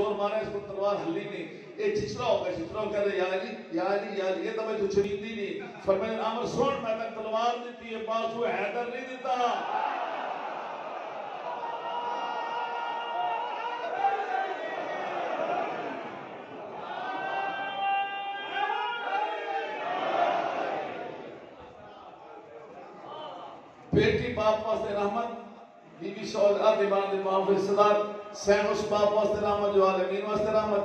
زور مارا اس کو تلوار ہلی نہیں. یہ چھچرا ہو گیا. چھچرا ہو کہتے یا علی یا علی یا علی. یہ تو میں تو چھڑیندی نہیں. فرمایا عامر سن میں نے تلوار دیتی ہے بازو حیدر نہیں دیتا. بیٹی باپ واسطے رحمت, بی بی شہزاد ایمان دے محافظ صدار سین اس باپ واسطے رحمت جو عالمین واسطے رحمت,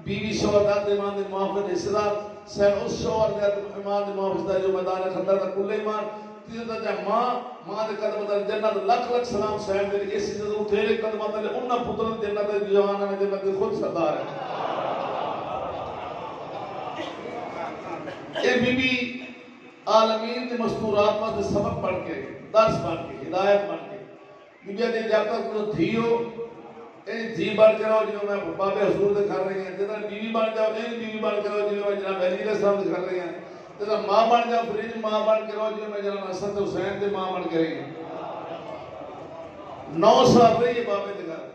بی بی شہزاد ایمان دے محافظ صدار سین اس شوہر دے ایمان دے محافظ دا جو میدان خندق دا کل ایمان. تیسرا تے ماں دے قدم تے جنت لکھ لکھ سلام سین دے اس عزت اٹھے قدم تے انہاں پتر جنت دے جواناں میں جنت دے خود سردار ہے. اے بی بی عالمین دے مستورات میں سبق پڑھ کے درس بن کے ہدایت بن کے بی بی جب تک تو دھیو این دھی بن کے رہو جو میں بابے حضور دے کر رہی ہیں. جب بی بی بن جاؤ این بی بی بن کے رہو جو میں جناب علی علیہ السلام دے کر رہی ہیں. جب ماں بن جاؤ فرید ماں بن کے رہو جو میں جناب حسن حسین دے ماں بن کے رہی ہیں. 9 سال رہی ہے بابے دے گھر.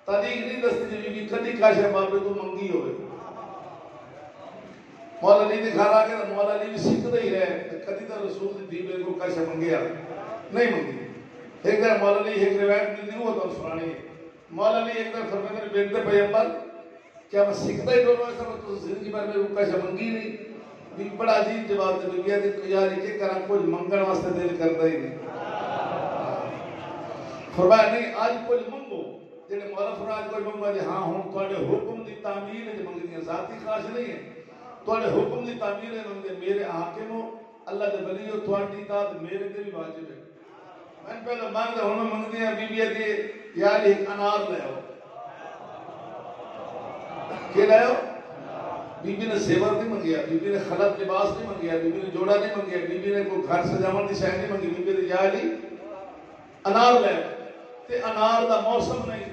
تاریخ نہیں دستی جو بی بی کدی کاشے بابے تو منگی ہوئے. مولا علی نے کھانا کہ مولا علی بھی سکھتے ہی رہے کدی تو رسول دی دیبے کو کاشے منگیا نہیں منگی. ایک در مولا علی ایک روایت میں نہیں ہوتا سنانی ہے. مولا علی ایک در فرمائے میرے بیٹے پیغمبر کیا میں سکھتا ہی دونوں ایسا میں تو زندگی بھر میں وہ کاشے منگی نہیں. بھی بڑا عجیب جواب دے بیا دے یاری کے کرا کچھ منگن واسطے دل کرتا ہی نہیں. فرمایا نہیں آج کچھ منگو جنہیں مولا فرمایا کوئی منگو جی ہاں ہوں تھوڑے حکم دی تعمیر ہے جو منگنی ہے ذاتی خواہش نہیں ہے. تھوڑے حکم دی تعمیر ہے منگے میرے حاکم ہو اللہ دے ولی ہو تھوڑی اطاعت میرے تے بھی واجب ہے. میں پہلے مانگ دے ہوں منگ دیا بی بی دے یا علی ایک انار لے ہو. کیا لے ہو؟ بی بی نے زیور نہیں منگیا, بی بی نے خلط لباس نہیں منگیا, بی بی نے جوڑا نہیں منگیا, بی بی نے کوئی گھر سجاون دی شے نہیں منگی. بی بی نے یا علی انار لے تے انار دا موسم نہیں.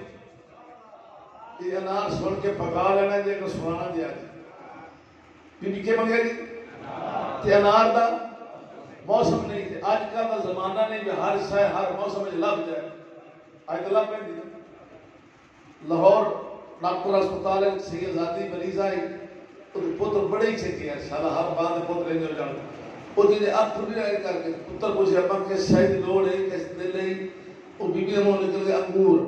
یہ انار سن کے پکا لینا جے کو سنانا دیا جی. بی بی کے منگے گی تے انار دا موسم نہیں تھے. آج کا دا زمانہ نہیں کہ ہر شے ہر موسم میں لگ جائے. آج تو لگ پہ لاہور ڈاکٹر اسپتال سید ذاتی مریض آئی پتر بڑے ہی چھکے ہیں شالا ہر بات پتر نہیں ہو جانا. وہ جنہیں آپ پھر بھی کر کے پتر پوچھے اپا کس شاید لوڑ ہے کس دل ہے. وہ بی بی نے نکل گئے انگور.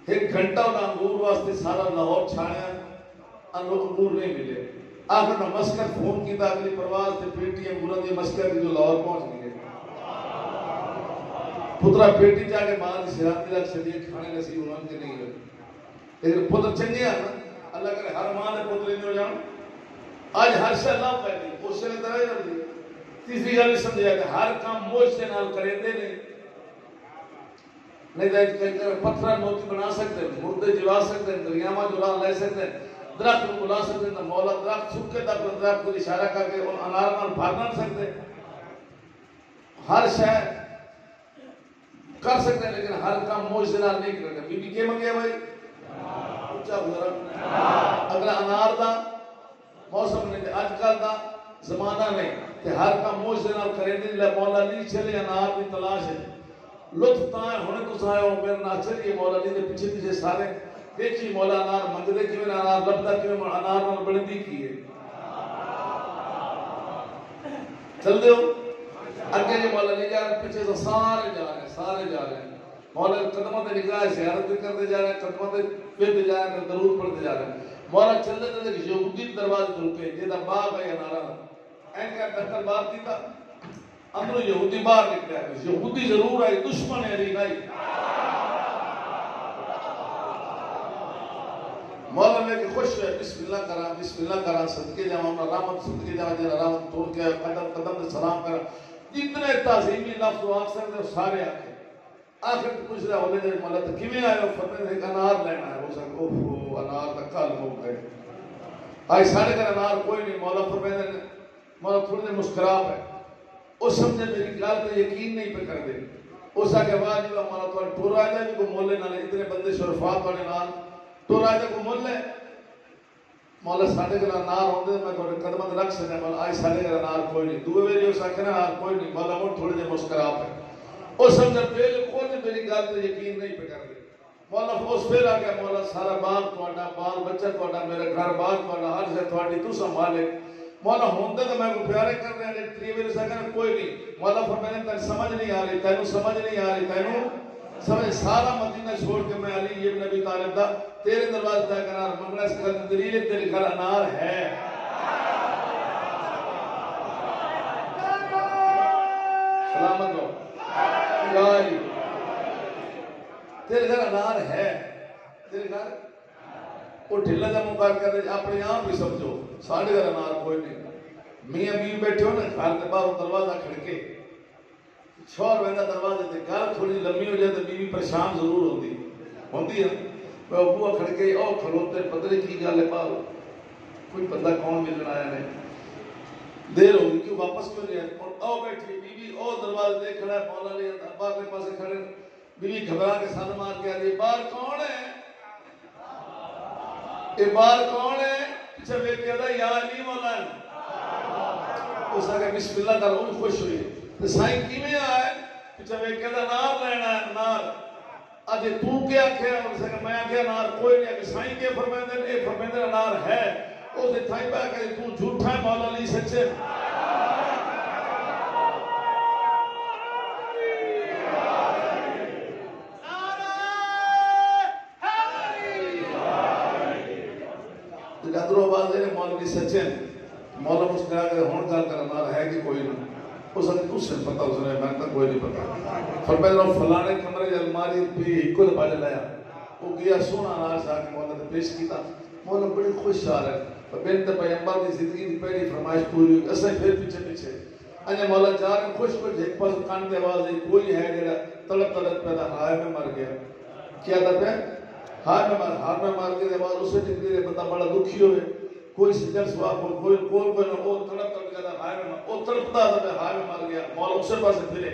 ایک گھنٹہ انہا انگور واسطے سارا لاہور چھاڑیا انگور نہیں ملے. آخر میں مسکت فون کی تھا اگلی پرواز تے پیٹی انگورہ دی مسکت جو لاہور پہنچ گئی. پترہ پیٹی جا کے ماں دی سراتی لگ سکتی کھانے نصیب انہوں کے نہیں ہوئے. لیکن پتر چنگے ہیں اللہ کرے ہر ماں نے پتر نہیں ہو جاؤں. آج ہر شے اللہ پہلی اس سے طرح ہی دی. تیسری گل سمجھا کہ ہر کام موج سے نال کرے دے نہیں تو پتھر موتی بنا سکتے ہیں, مردے جوا سکتے ہیں, دریامہ جلا لے سکتے ہیں, درخت کو بلا سکتے ہیں. مولا درخت سکے تک درخت کو اشارہ کر کے ان انار مال بھر نہ سکتے. ہر شے کر سکتے ہیں لیکن ہر کام موج سے نال نہیں کرتے. بی بی کے منگے بھائی اچھا گزرا اگلا انار دا موسم نہیں. آج کل دا زمانہ نہیں کہ ہر کام موج سے نال کرے دے. مولا نہیں چلے انار دی تلاش ہے. لطف تائیں ہونے تو سائے ہو میرے نہ چلیے مولا علی دے پیچھے پیچھے سارے دیکھی مولا انار منگدے کیوں انار لبدا کیوں انار نال بلندی کی ہے. چل دے ہو اگے جو مولا علی جا رہے پیچھے سے سارے جا رہے ہیں. مولا قدموں تے نگاہ زیارت کرتے جا رہے ہیں, قدموں تے پھرتے جا رہے ہیں, درود پڑھتے جا رہے ہیں. مولا چل دے تے یہودی دروازے تے رکے جیدا باغ ہے انارا این کا دفتر باغ کی تھا اندروں یہودی باہر نکلے. یہودی ضرور آئی دشمن ہے علی نہیں. مولا میں کہ خوش ہے بسم اللہ کرا صدقے جاؤں رحمت صدقے جاؤں جنہ رحمت توڑ کے قدم قدم سے سلام کرا. جتنے تعظیمی لفظ و آخر دے سارے آکے آخر پوچھ رہا ہونے جائے مولا تو کیویں آئے ہو. فرمائے ایک انار لینا ہے. وہ سکتا اوہ انار تک کال ہو گئے. آئی سارے کر انار کوئی نہیں. مولا فرمائے مولا تھوڑے دے مسکراب ہے. اس سمجھے میری گال پہ یقین نہیں پہ کر دے. اس آگے واجب مولا تو ٹور آئے جائے کو مولے نہ لے. اتنے بندے شرفات والے نال ٹور آئے جائے کو مول لے. مولا ساڑھے کر انار ہوندے میں تھوڑے قدمت رکھ سکتے. مولا آئی ساڑھے کر انار کوئی نہیں. دوے میری اس آگے انار کوئی نہیں. مولا مجھ تھوڑے دے مسکراب ہے. اس سمجھے بالکل میری گال پہ یقین نہیں پہ کر دے. مولا اس پھر آ گیا مولا سارا باغ تھوڑا بال بچہ تھوڑا میرا گھر بار تھوڑا ہر سے تھوڑی تو سنبھالے مولا ہوندے تو میں کو پیارے کر رہے ہیں تری میرے سکن کوئی نہیں مولا فرمایا تین سمجھ نہیں آ رہی تینوں سمجھ نہیں آ رہی تینوں سمجھ سارا مدینہ چھوڑ کے میں علی ابن ابی طالب دا تیرے دروازے طے کرا منگنا اس کا دلیل تیرے گھر انار ہے سلامت ہو گائی تیرے گھر انار ہے تیرے گھر وہ ڈھلا جا مقار کر رہے اپنے آپ بھی سمجھو ساڑھے گھر انار کوئی نہیں میاں بیوی بیٹھے ہو نا گھر کے باہر دروازہ کھڑکے شور ویندہ دروازے تے گھر تھوڑی لمبی ہو جائے تو بیوی پریشان ضرور ہوتی ہے میں ابوہ کھڑکے او کھڑوتے پتہ کی گالے پاؤ کوئی بندہ کون ملنا آیا نہیں دیر ہوگی کیوں واپس کیوں نہیں ہے اور او بیٹھی بیوی او دروازے دیکھ کھڑا ہے مولا لیا ابا کے پاسے کھڑے بیوی گھبرا کے ساتھ مار کے آدھی بار کون ہے یہ بار کون ہے پیچھے بیٹھ کے آدھا یا علی مولا اس آگے بسم اللہ کا روح خوش ہوئی تو سائیں کی میں آئے پیچھے بیٹھ کے آدھا نار لینا ہے نار آدھے تو کیا کیا اس آگے میں آگیا نار کوئی نہیں آگے سائیں کے فرمیندر اے فرمیندر نار ہے اس نے تھائی پہ کہ تو جھوٹا ہے مولا علی سچے ادھر آواز دے رہے مولوی سچے مولا مجھ نے آگے ہون گال کرنا ہے کہ کوئی نہیں اس نے تو سے پتا اس نے میں تک کوئی نہیں پتا فرمائے رہا فلانے کمرے الماری بھی ایک کو دبا جلایا وہ گیا سونا ناش آگے مولا نے پیش کیتا مولا بڑی خوش آ رہا ہے بنت پیغمبر کی زندگی کی پہلی فرمائش پوری ہوئی اسے پھر پیچھے انجا مولا جا رہے خوش خوش ایک پاس کان دے آواز ہے کوئی ہے جڑا طلب پیدا ہائے میں مر گیا کیا تھا پہ ہار میں مار کے دے بعد اسے ٹک دے بندہ بڑا دکھی ہوئے کوئی سجل سوا کوئی نہ وہ تڑپ گیا ہائے میں وہ تڑپتا تھا ہائے میں مار گیا مولا اسے پاس پھرے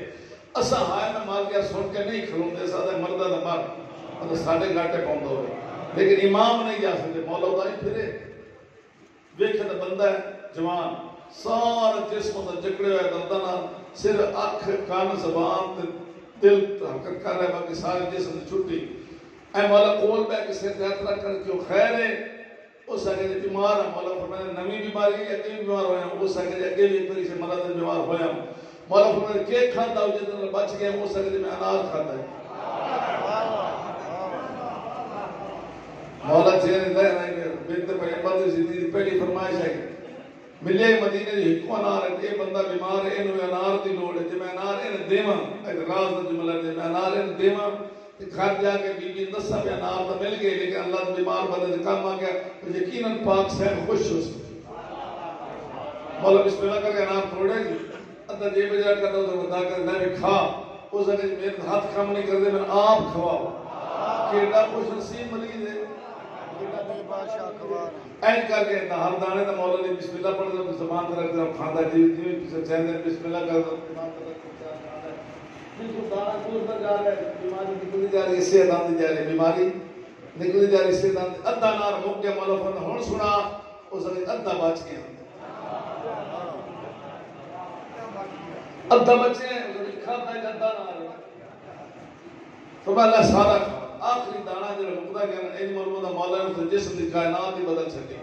اسا ہائے میں مار گیا سن کے نہیں کھلوں دے سادہ مردہ دا مار تو ساڑھے گھاٹے پاؤں ہوئے لیکن امام نہیں جا سکتے مولا ہوتا ہی پھرے دیکھے تو بندہ ہے جوان سارا جسم دا جکڑے ہوئے دردنا صرف آنکھ کان زبان دل حرکت کر رہے باقی سارے جسم دی چھٹی اے مولا قول پہ کسی تیاترہ کر کیوں خیر ہے اس آگے جی بیمار ہے مولا فرمائے نمی بیماری ہے اگلی بیمار ہوئے ہیں اس آگے جی اگلی ایک سے مرد بیمار ہوئے ہیں مولا فرمائے کیک کھاتا ہو جتنا بچ گئے اس آگے جی میں انار کھاتا ہے مولا چہرے دے رہے ہیں بنت پیغمبر زندگی پہلی فرمائش ہے ملے مدینے جی ہکو انار ہے یہ بندہ بیمار ہے انہوں انار دی لوڑ ہے جی میں انار ان دیما ایک راز دا جملہ جی میں انار ان دیما گھر جا کے بی بی دسا پہ انار تو مل گئے لیکن اللہ بیمار بندے سے کام آ گیا تو یقیناً پاک صاحب خوش ہو سکتے مولا بسم اللہ کر کے انار توڑے جی اندر جی بجا کرتا ہوں تو بتا کر میں بھی کھا اس نے میرے ہاتھ کام نہیں کر دے میں آپ کھواؤ کیڑا خوش نصیب مریض ہے این کر کے ہر دانے تو مولا نے بسم اللہ پڑھ دو زبان پر رکھ دو کھاندہ جی پیچھے چین دن بسم اللہ کر دو زبان پر رکھ دو بالکل دانا دور پر جا رہا ہے بیماری نکلی جا رہی ہے صحت آتی جا رہی ہے بیماری نکلی جا رہی ہے صحت آتی ادھا نار مک گیا مولا فرمایا ہن سنا اس نے ادھا بچ گیا ادھا بچے ہیں اس نے کھاتا ہے ادھا نار فرمایا اللہ سارا آخری دانا جو مقدہ گیا این مرمودہ مولا نے جسم دی کائنات ہی بدل سکی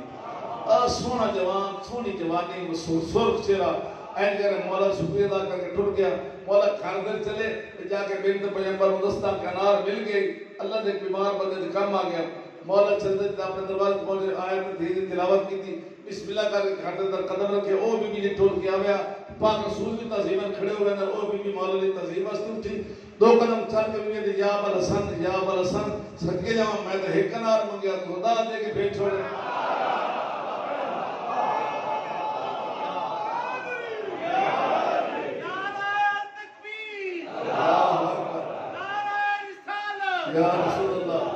سونا جوان سونی جوانی سرخ چہرہ این کہہ رہے مولا شکریہ ادا کر کے ٹوٹ گیا مولا گھر در چلے جا کے بنت پیغمبر مدستہ کا نار مل گئی اللہ نے بیمار بندے سے کم آ گیا مولا چلتے تھے اپنے دربار پہنچے آیت دھیرے تلاوت کی تھی بسم اللہ کر کے گھر در قدم رکھے او بی بی نے ٹول کیا ہوا پاک رسول کی تعظیمن کھڑے ہوئے ہیں او بی بی مولا نے تعظیم واسطے اٹھی دو قدم چل کے بھی یا بل حسن صدقے جاؤں میں تو ایک نار منگیا خدا دے کے بھیج چھوڑے یا رسول اللہ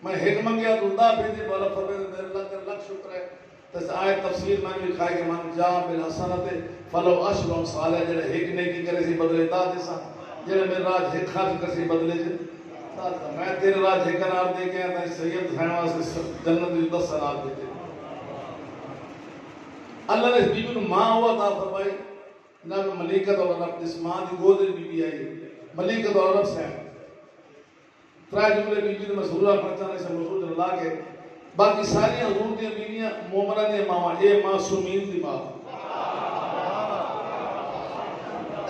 میں ایک منگیا تو دا بھیجی بولا فرمائے میرے اللہ کا لکھ شکر ہے تس آیت تفسیر میں بھی کھائے کہ من جا بالحسنت فلو اشر صالح جڑے ایک نیکی کرے سی بدلے دا دیسا جڑے میرے راج ایک خرچ کر سی بدلے جے میں تیرے راج ایک نار دے کے آتا سید حسین واسطے جنت دی 10 سال دیتے اللہ نے بیوی نو ماں ہوا تھا فرمائی جناب ملیکہ العرب اس ماں دی گود بی بی آئی ملیکہ العرب سے ترائے جملے بی بی دے مسئولہ پرچانے سے مسئول جللا کے باقی ساری حضور دی بیویاں مومنہ دی ماں اے معصومین دی ماں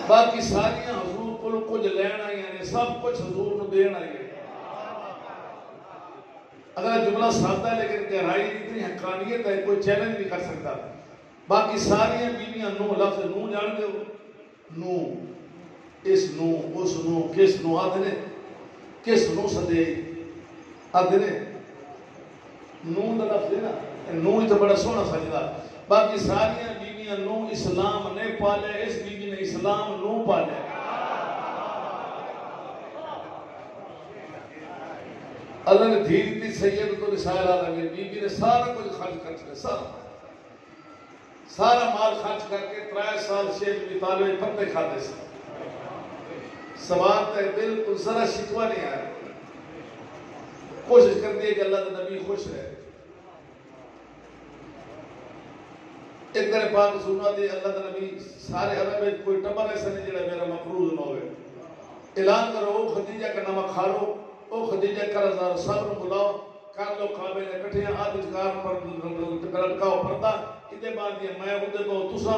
باقی ساری حضور کو کچھ لین آئی ہیں سب کچھ حضور نو دین آئی ہے اگر جملہ سادہ ہے لیکن گہرائی اتنی حقانیت ہے کوئی چیلنج نہیں کر سکتا باقی ساری بیویاں نو لفظ نو جان دے نو اس نو اس نو کس نو آدھنے کس نو سدے آدھنے نو دا لفظ ہے نا نو ہی تو بڑا سونا سجدہ باقی ساری بیویاں نو اسلام نے پالے اس بیوی نے اسلام نو پالے اللہ نے دھیر دی سید تو رسائل عالمین بی بی نے سارا کچھ خرچ کر چکے سارا مال خرچ کر کے 3 سال شیخ بھی طالب پتے کھاتے سے سوال تے بالکل ذرا شکوہ نہیں آیا کوشش کر دی کہ اللہ کا نبی خوش رہے ایک در پاک سننا دی اللہ کا نبی سارے عرب میں کوئی ٹبر ایسا نہیں جڑا میرا مفروض نہ ہوئے اعلان کرو او خدیجہ کا نمک کھا لو او خدیجہ کا رضا صبر بلاؤ کر لو کعبے نے کٹھیاں آدھجگار پر لٹکاؤ پردہ ادھے بعد یہ میں ادھے کو تسا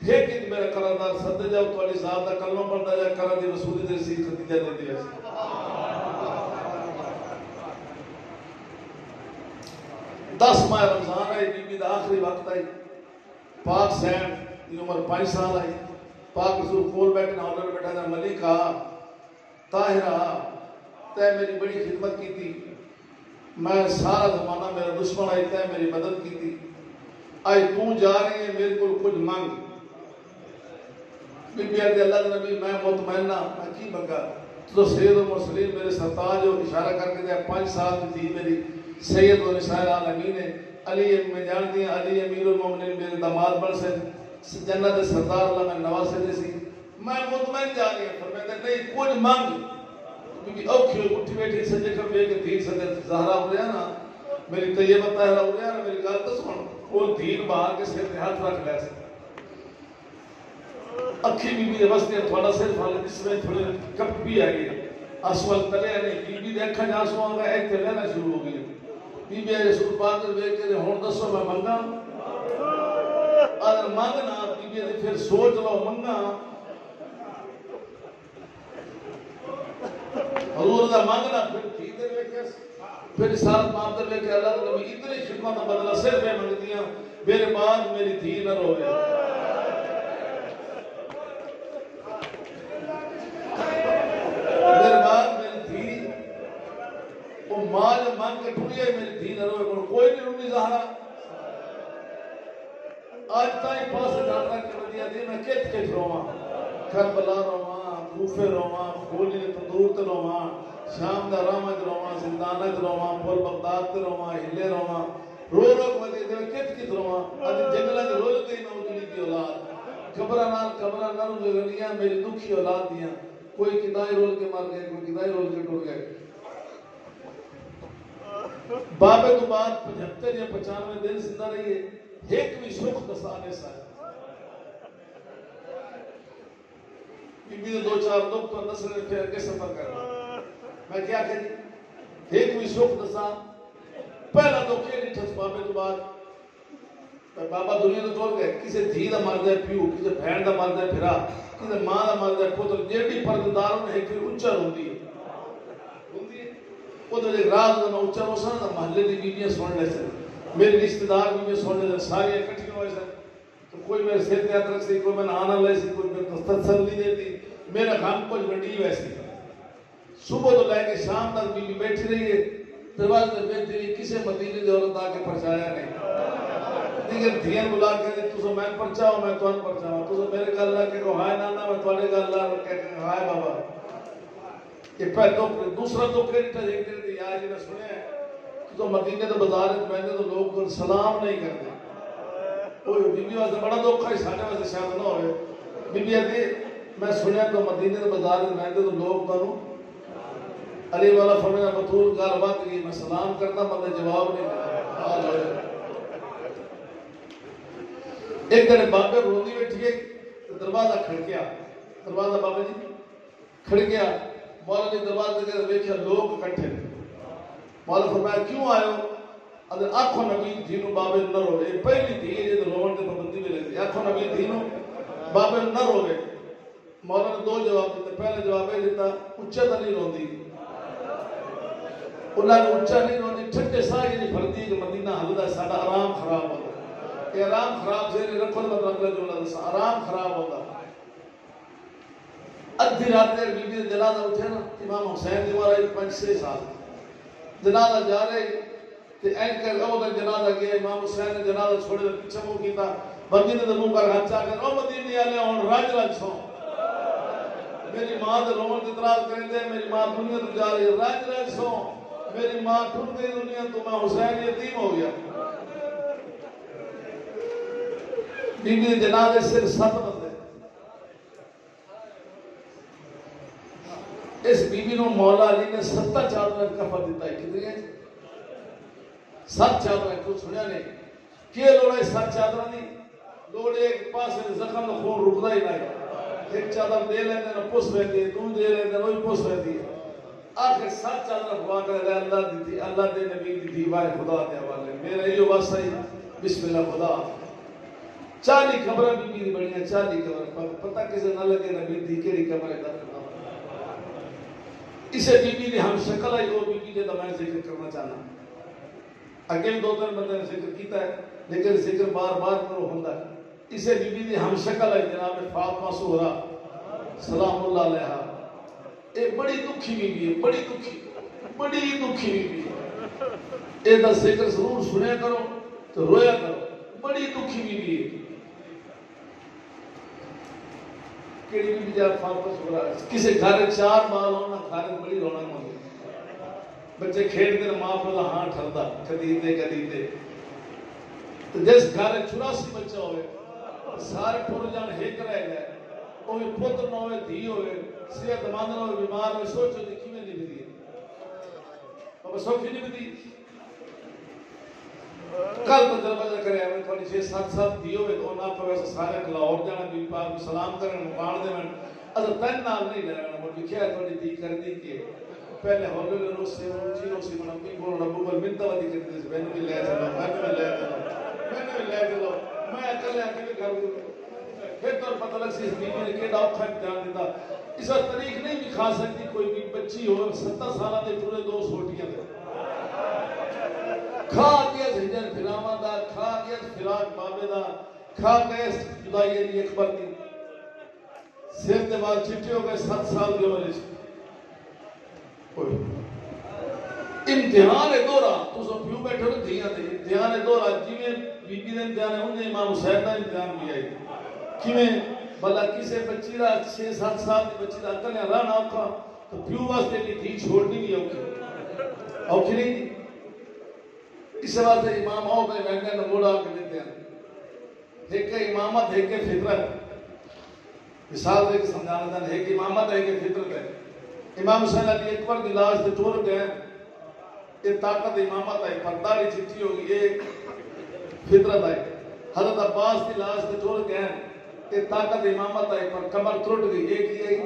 ایک ایک میرا قرارداد سدے جاؤ تو علی صاحب دا کلمہ پڑھتا جائے کرا دی رسول دی رسید خدیجہ دے دی ویسے دس ماہ رمضان آئی بی بی دا آخری وقت آئی پاک سین دی عمر 5 سال آئی پاک رسول کول بیٹھنا آڈر بیٹھا جا ملکہ طاہرہ تے میری بڑی خدمت کی تھی میں سارا زمانہ میرا دشمن آئی تے میری مدد کی تھی آئی تو جا رہی ہے میرے کو کچھ مانگ بی بی آدھے اللہ کے نبی میں مطمئنہ میں کی منگا تو سید المرسلین میرے سرطاج جو اشارہ کر کے دیا 5 سال کی تھی میری سید و نسائر عالمین ہے علی میں جان دیا علی امیر المومنین میرے دماد بڑھ سے جنت سردار اللہ میں نواز سے جیسی میں مطمئن جا رہی ہے فرمائے نہیں کچھ مانگ کیونکہ اوکھی ہوئی اٹھی بیٹھی سجے کر بیے کہ دین سجے زہرہ ہو رہا نا میری طیبہ طاہرہ ہو رہا نا میری گال تو سن وہ دین باہر کے سر ہاتھ رکھ لے سے اکھی بی بی وستے تھوڑا صرف حالت اس میں تھوڑے کپ بھی آئی ہے آسوال تلے آنے بی بی دیکھا جا سو آگا ایک تلے لینا شروع ہو گئی بی بی آئی رسول پاک در بیک کے ہون دسو میں منگا اگر مانگنا بی بی آئی پھر سوچ لو منگا حضور دا مانگنا پھر تھی در بیک پھر رسالت ماں در بیک اللہ در نبی اتنی خدمت بدلا صرف میں منگ دیا میرے بعد میری دھی نہ روئے مال مانگ کے ٹھوڑیے میری دھی نہ روئے کوئی نہیں رومی زہرہ آج تائیں پاس ڈاٹا کے ودیا دی میں کت رواں کربلا رواں کوفے رواں خولی تندور تے رواں شام دا رامج رواں زندانہ تے رواں پول بغداد تے رواں ہلے رواں رو ودیا دی میں کت رواں آج جنگلہ دے روز تے میں اجلی کی اولاد قبرہ نال رلیاں میری دکھی اولاد دیاں کوئی کدائی رول کے مار گئے کوئی کدائی رول کے ٹوٹ گئے بابے تو بعد 75 یا 95 دن زندہ رہی ہے ایک بھی سکھ دسانے سا ہے بی بی 2-4 دکھ تو نصر نے پھر کے سفر کرنا میں کیا کہی ایک بھی سکھ دسا پہلا دکھ یہ نہیں ٹھس بابے تو بعد بابا دنیا تو ٹول گئے کسے دھی دا مر دے پیو کسے بھین دا مر دے پھرا کسے ماں دا مر دے پتر جیڑی پرداروں نے ایک پھر اچھا ہوندی ہے وہ تو ایک راز میں اچھا ہو سنا محلے دی بیویاں سن لے سے میرے رشتہ دار بیویاں سن لے سے ساری اکٹھی ہوئے سے تو کوئی میرے سر پہ رکھ سی کوئی میں نہانا لے سی کوئی میں تسلی دیتی میرا غم کچھ بڑی ویسی صبح تو لے کے شام تک بیوی بیٹھی رہی ہے دروازے میں بیٹھی رہی کسے مدینے دی عورت آ کے پرچایا نہیں دیگر دھیان بلا کے تو سو میں پرچاؤں میں تو ان پرچاؤں تو سو میرے گل لے کے ہائے نانا میں تواڈے گل لا کے ہائے بابا یہ پہلا دوسرا تو کریٹا ایک دن دی آج نے سنے ہیں تو مدینے کے بازار میں تو لوگ سلام نہیں کرتے وہ بی بی واسطے بڑا دکھ ہے ساڈے واسطے شاید نہ ہوئے بی بی آدھی میں سنیا تو مدینے کے بازار میں تو لوگ کانوں علی والا فرمایا بطول گل بات کی میں سلام کرتا بندے جواب نہیں دیتا ایک دن بابے روندی بیٹھی ہے دروازہ کھڑکیا، دروازہ بابا جی کھڑکیا، مولا نے دروازے کے دیکھا لوگ اکٹھے، مولا فرمایا کیوں آئے ہو؟ اگر آنکھوں نبی دینوں بابے نہ روے، پہلی تھی یہ روان کے پابندی میں لگتی، آنکھوں نبی دینوں بابے نہ روے۔ مولا نے دو جواب دیتے، پہلے جواب یہ دیتا اچھا تو نہیں روندی، انہوں نے اچھا نہیں روندی، ٹھٹے سائی نہیں بھرتی کہ مدینہ حلدہ ساڑا آرام خراب ہوتا، یہ آرام خراب سے نہیں رکھو تو رکھ لے جو اللہ آرام خراب ہوتا۔ ادھی رات میں بی بی جنازہ اٹھے نا، امام حسین دی مارا 5-6 سال جنازہ جا رہے تے اینکر اوہ جنازہ گیا، امام حسین نے جنازہ چھوڑے پیچھے منہ کیتا، مدینے دے منہ کر ہاتھ چاہ کر او مدینے والے ہن رج رج سو، میری ماں دے رومن تے اعتراض کریں دے، میری ماں دنیا تو جا رہی ہے، رج رج سو، میری ماں ٹوٹ گئی دنیا تو میں حسین یتیم ہو گیا۔ بی بی جنازے صرف 7 بندے، اس بی بی نو مولا علی نے 7 چادریں کفن دیتا ہے، کتنی ہیں 7 چادریں، کچھ سنیا نہیں کیا لوڑے 7 چادریں نہیں لوڑے ایک پاس زخم خون رکتا ہی نہیں، ایک چادر دے لیندے نہ پس رہتی ہے، تو دے لیندے نہ وہی پس رہتی ہے، آخر 7 چادریں خوا کر لے اللہ دی تھی، اللہ دے نبی دی تھی، وائے خدا دے حوالے میرا یہ واسطہ ہی بسم اللہ خدا 40 قبریں بی بی دی بڑی ہیں، 40 قبریں پتہ کسے نہ لگے نبی دی کیڑی قبریں دفن۔ اسے بی بی نے ہم شکل آئی وہ بی بی نے میں ذکر کرنا چاہنا، اگل 2-3 بندے نے ذکر کیتا ہے لیکن ذکر بار بار کرو ہوندہ ہے۔ اسے بی بی نے ہم شکل آئی جناب فاطمہ سہرا سلام اللہ علیہا، ایک بڑی دکھی بی بی ہے، بڑی دکھی بی بی ہے، اے دا ذکر ضرور سنے کرو تو رویا کرو، بڑی دکھی بی بی ہے۔ کیڑی بھی جا فاطمہ سہرا کسی گھر 4 بال ہونا گھر بڑی رونق ہوندی، بچے کھیڈتے ہیں ماں پیو دا ہاں ٹھردا کدی تو جس گھر 84 بچہ ہوئے سارے ٹر جان ایک رہ گئے، وہ بھی پتر نہ ہوئے دھی ہوئے صحت مند نہ ہوئے بیمار ہوئے، سوچو دی کیویں نہیں بدی بابا سوکھی نہیں بدی۔ کل تو دروازہ کرے آئے تھوڑی 6-7 سال دی ہوئے تو نہ پوے سارے لاہور جانا بی پاک کو سلام کرن مکان دے من اگر تین نال نہیں لینا وہ لکھیا تھوڑی دی کر دی کہ پہلے ہولے لو سے چینو سی من اپنی بول ربو بل منتا ودی کرتے سے میں بھی لے چلو میں اکلے اکلے گھر پھر تو پتہ لگ سی بی بی نے کیڑا اوکھا امتحان دیتا، اس طریق نہیں بھی کھا سکتی کوئی بھی بچی ہو 70 سالہ دے پورے 2 سوٹیاں دے کھا گیا ہجر فراما دا، کھا گیا فراق بابے دا، کھا گیا جدائی علی اکبر دی، سر دے بعد چٹے ہو گئے 7 سال کے عمر امتحان دورہ تو سب پیوں بیٹھو رہے دھیاں دے امتحان دورہ جیویں بی بی دے امتحان ہے انہیں امام حسین دا امتحان بھی آئی کیویں بھلا کسے بچی دا 6-7 سال کی بچی دا عقل ہے رانا اوکھا تو پیوں واسطے کی دھی چھوڑنی بھی اوکھی نہیں، اس واسطے امام آؤ گئے بیٹھنے نہ موڑا کے دیتے ہیں، ایک امامت ایک فطرت، مثال دے کے سمجھانا تھا، ایک امامت ایک فطرت ہے۔ امام حسین علی اکبر کی لاش تے ٹور گئے، یہ طاقت امامت آئی، پرداری چٹھی ہوگی، یہ فطرت آئی۔ حضرت عباس کی لاش تے ٹور گئے، یہ طاقت امامت آئی، پر کمر ٹوٹ گئی، ایک ہی آئی۔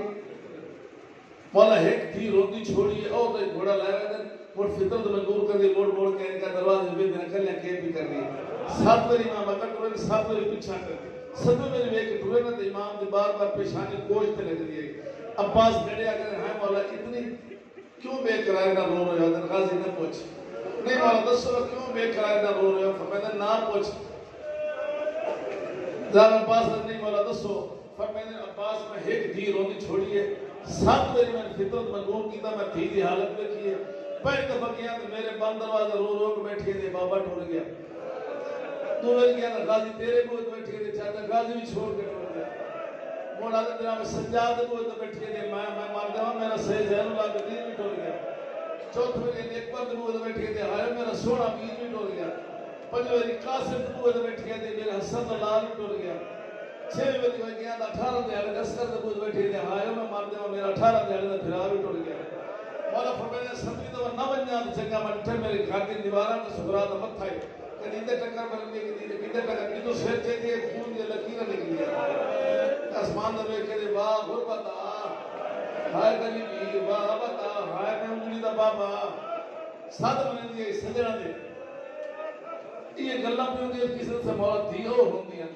مولا ایک تھی روندی چھوڑی ہے، او تو ایک گھوڑا لائے رہے تھے، اور فطرت میں دور کر دی، موڑ کے ان کا دروازے بھی دینا کر لیا کیب بھی کر دی۔ 7 بار امام اکر ٹورے 7 بار پیچھا کر دی، 7 بار ایک ٹورے نہ تو امام دی بار بار پیشانی گوشت لگ دی۔ عباس گھڑے آگے ہاں مولا اتنی کیوں بے قرار نہ رو رہے ہو؟ غازی نہ پوچھ، نہیں مولا دسو کیوں بے قرار نہ رو رہے ہو؟ فرمایا نہ پوچھ، زیادہ عباس نہیں مولا دسو، فرمایا عباس میں ایک دھی روندی چھوڑی ہے، 7 بار میں فطرت منظور کیتا، میں دھی دی حالت میں کی ہے، پہلے دفعہ کیا تو میرے بند دروازہ رو رو کے بیٹھے تھے، بابا ٹور گیا، تو میں کیا تھا غازی تیرے بہت بیٹھے تھے، چاہتا غازی بھی چھوڑ کے ٹور گیا، مولا دے جناب سجاد بہت بیٹھے تھے، میں مار دیا میرا صحیح زہر اللہ کے دین بھی ٹور گیا، 4 بار ایک پر بہت بیٹھے تھے، ہائے میرا سونا پیر بھی ٹور گیا، 5 بار قاسم بہت بیٹھے تھے، میرا حسن اللہ بھی ٹور گیا، 6 بار میں گیا 18 دہاڑے عسکر بہت بیٹھے تھے، ہائے میں مار دیا میرا 18 دہاڑے کا پھرا بھی ٹور گیا۔ مولا فرمایا سمجھی تو نہ بن جان چنگا منٹھے میرے گھر کی دیواراں تے سغرا دا متھا ہے کدی تے ٹکر ملنی کدی کدے ٹکر کدو سر چاہیے خون دی لکیر نکلی آسمان دے کہ واہ غربت ہائے غریبی واہ بتا ہائے میں انگلی دا بابا سات منے دی سجنا دے یہ گلاں پہ ہوندی کسی سے موت تھی او ہوندی ہیں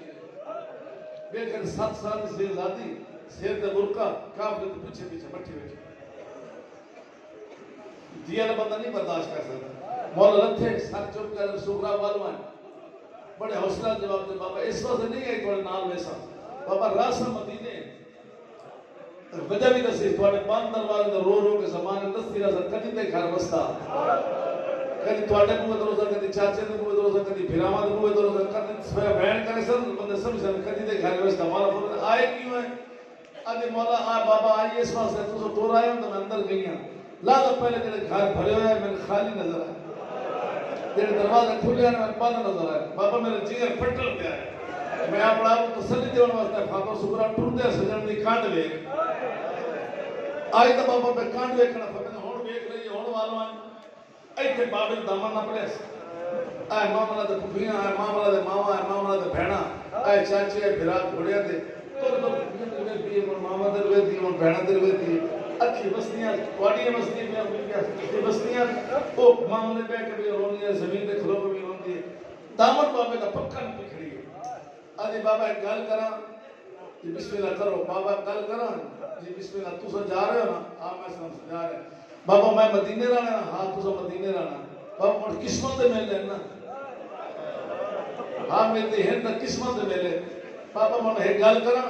بے کر 7 سال سے زیادی سیر تے برقع کافر تے پیچھے پیچھے مٹھی وچ دیا نہ بندہ نہیں برداشت کر سکتا مولا لتھے سر چپ کر سغرا والوان بڑے حوصلہ جواب دے بابا اس واسطے نہیں ہے تھوڑے نال ویسا بابا راسا مدینے وجہ بھی دسی تھوڑے پان دروازے دا رو رو کے زمانے دستی راسا کدی تے گھر وستا کدی تھوڑے کو دروازہ کدی چاچے کو دروازہ کدی بھراواں کو دروازہ کدی سویا بہن کرے سب بندے سب سے کدی تے گھر وستا مولا فرمایا آئے کیوں ہے ادے مولا آ بابا آئیے اس واسطے تو ٹور آئے ہوں تو میں اندر گئیاں لا تو پہلے جڑے گھر بھرے ہوئے میں خالی نظر آئے جڑے دروازے کھلے ہیں میں بند نظر آئے بابا میرے جگر پھٹل پیا ہے میں اپنا آپ تسلی دیون واسطے فاطمہ سکرا ٹردے سجن دی کانڈ ویکھ آئی تو بابا پہ کانڈ ویکھنا پھکنے ہن ویکھ رہی ہن والواں ایتھے بابے دامن نہ پڑے اے ماملا دے پھپھیاں اے ماملا دے ماوا اے ماملا دے بہنا اے چاچے اے بھرا گھوڑیا دے تو بھی ماما دے روے دی ہن بہنا دے روے دی اچھی بستیاں واڑیاں بستیاں میں بستیاں او ماملے پہ کے بھی رونی ہے زمین تے کھلو کے بھی روندی ہے دامن بابے دا پکا نہیں پکھڑی آدھی بابا ایک گل کراں جی بسم اللہ کرو بابا گل کراں جی بسم اللہ تو سا جا رہے ہو نا ہاں میں سمجھ جا رہے بابا میں مدینے رہنا ہاں تو سا مدینے رہنا بابا مجھ قسمت دے ملے نا ہاں میری ہند قسمت دے ملے بابا میں ایک گل کراں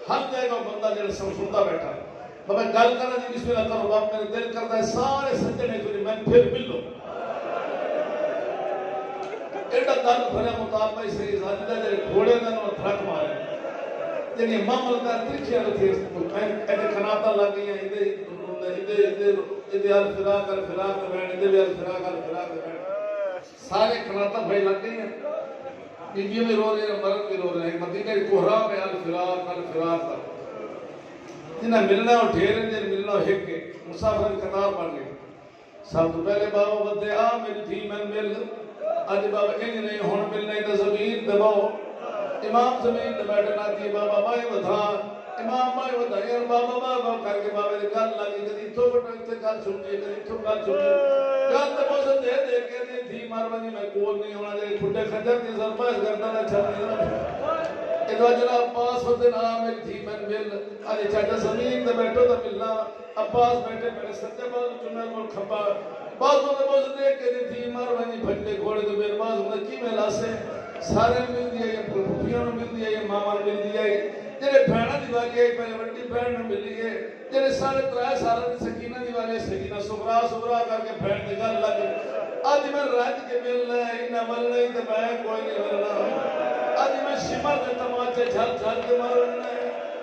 ہر جائے گا بندہ جڑا سنتا بیٹھا بابا گل کراں جی بسم اللہ کرو بابا میرے دل کرتا ہے سارے سجنے کو میں پھر مل لو ایڈا دل بھریا مطالبہ اس سے زیادہ جڑے گھوڑے دے نوں تھک مارے جنی مامل کا ترکھیا تھی ایڈے کناتا لگ گئی ادھر الفراق الفراق بہن ادھر الفراق الفراق بہن سارے کناتا بھائی لگ گئی ہیں بیویاں بھی رو رہے ہیں مرد بھی رو رہے ہیں مدینے کی کوہرا میں الفراق الفراق جنہیں ملنا ہو ڈھیر جن ملنا ہو ہک کے مسافر قطار پڑ گئے سب تو پہلے بابا بدے آ میری تھی میں مل آج بابا انج نہیں ہون ملنے تو زمین دباؤ امام زمین تے بیٹھنا کی بابا مائے ودھا امام مائے ودھا یار بابا بابا کر کے بابا دی گل لگی کدی تو بٹو تے گل سنی کدی تو گل سنی گل تے موسم دے دے کے دی تھی مارونی میں کول نہیں ہونا دے کھڈے خنجر دی سر پاس کرتا نہ چھڑ ادھر جناب پاس ہوتے نا میری تھی میں مل اج چھڈ زمین تے بیٹھو تے ملنا عباس بیٹھے میرے سجے بازو چنن کو کھبا بازو تے موسم دے کے دی تھی مارونی بھٹے گھوڑے تو میرے باز ہن کی میں لاسے سارے مل دی ہے پھوپھیاں نوں مل دی ہے ماما نوں مل دی ہے جڑے بہناں دی والی ہے پہلے وڈی بہن نوں ملی ہے جڑے سارے 3 سال دی سکینہ دی والی سکینہ سغرا سغرا کر کے بہن دی گل لگ اج میں رج کے ملنا انہاں ملنا ہی تے میں کوئی نہیں ملنا اج میں شمر دے تماچے جھل جھل کے مارنا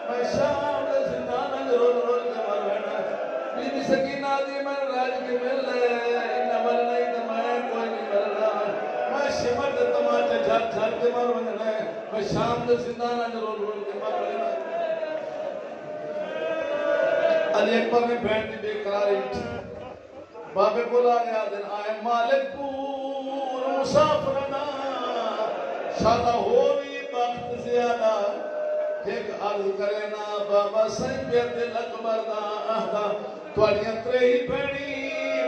میں شام دے زندان وچ رول رول کے مارنا بی بی سکینہ دی میں رج کے ملنا انہاں ملنا ہی تے میں کوئی نہیں ملنا میں شمر دے تماچے جھل جھل کے مارنا میں شام دے زندان وچ رول رول کے مارنا علی اکبر نے بہن دی بے قراری بابے بولا گیا دن آئے مالک پور مسافرنا شادہ ہوئی بخت زیادہ ایک عرض کرے نا بابا سائیں بیت اکبر دا آہدہ توالیاں تریہی بہنی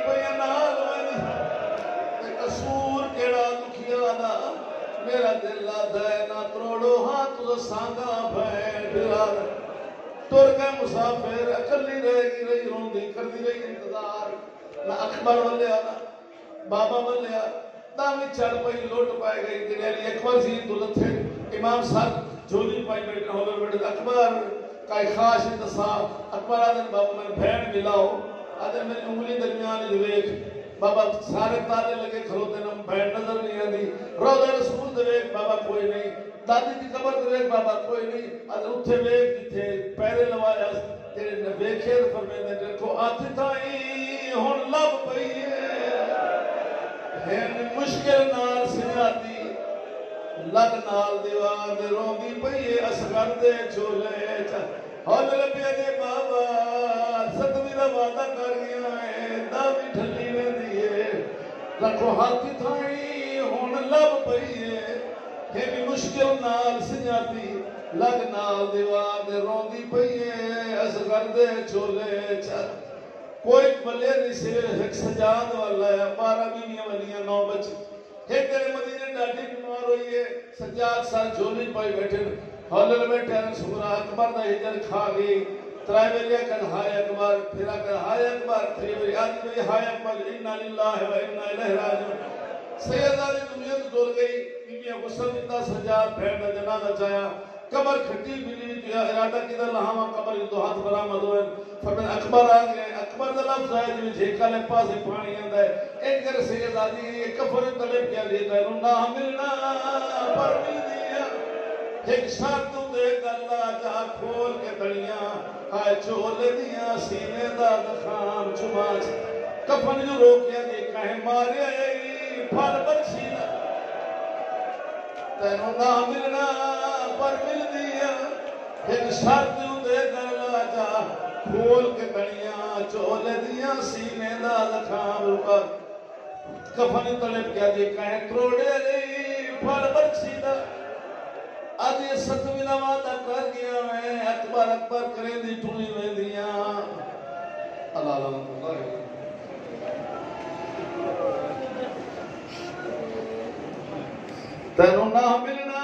بیانال ونی تے قصور کیڑا دکھیا دا میرا دل آدھائے نا تروڑو ہاں تو سانگا بھین دلال تور گئے مسافر اکلی رہ گی رہی روندی کردی رہی انتظار نہ اکبر بلے آنا بابا بلے آنا دامی چڑھ پئی لوٹ پائے گئی دن علی اکبر سی دولت تھے امام صاحب جھولی پائی بیٹھنا ہو گئے بیٹھے اکبر کائی خواہش انتصاب اکبر آدھن بابا میں بھین ملاؤ آدھن میری انگلی درمیان جویک بابا سارے تالے لگے کھلوتے نا بھین نظر نہیں آدھی روضہ رسول دویک بابا کوئی نہیں دادی کی قبر دویک بابا کوئی نہیں آدھن اتھے ویک جتھے پیرے لوایا تیرے نبی خیر فرمیدے دیکھو آتی تائی ہون لب پئی ہے مشکل نال سیاتی لگ نال دیوار دے روندی پئی اصغر دے چھولے ہول لبیا دے بابا ستویں دا وعدہ کر گیا ہے داوی ٹھلی ویندی ہے رکھو ہاتھ تھائی ہون لب پئیے ہے بھی مشکل نال سنجاتی لگ نال دیوار دے روندی پئیے اصغر دے چولے چھت کوئی بلے نہیں سے ایک سجاد والا ہے 12 بیویاں والیاں 9 بچے ایک تیرے مدینے ڈاٹی بیمار ہوئی ہے سجاد سال جھولی پائی بیٹھے ہولر بیٹھے ہیں سورہ اکبر دا ہجر کھا گئی ترائے ویلیا کن ہائے اکبر پھرا کن ہائے اکبر پھر ویلی آج ویلی ہائے اکبر انا للہ و انا الہ راجعون سیدہ دی دنیا تو دور گئی بیویاں غسل دیتا سجاد پھیر دا جنازہ چایا قبر کھٹی بلی جو ارادہ کی در لہاما قبر جو ہاتھ برآمد ہوئے فرمائے اکبر آ گئے اکبر دا لفظ آئے جو جھیکا لے پاسے پانی آندہ ہے ایک کر سید آدھی کفر طلب کیا لئے گئے نہ ملنا پر مل دیا ایک شرط دیکھ اللہ جا کھول کے دڑیاں ہائے چولے دیا سینے دا دخام چماچ کفن جو روکیا دی کہیں مارے پھر بچی دا تینوں نہ ملنا پر مل دیا ایک شرط دیکھ اللہ جا کھول کے دڑیاں چولے دیا سینے دا دخام رکا کفن طلب کیا دی کہیں تروڑے رہی پھر بچی دا آج یہ ستویں نوادہ کر گیا میں اکبر اکبر کریں دی ٹھولی میں دیا اللہ اللہ تینوں نہ ملنا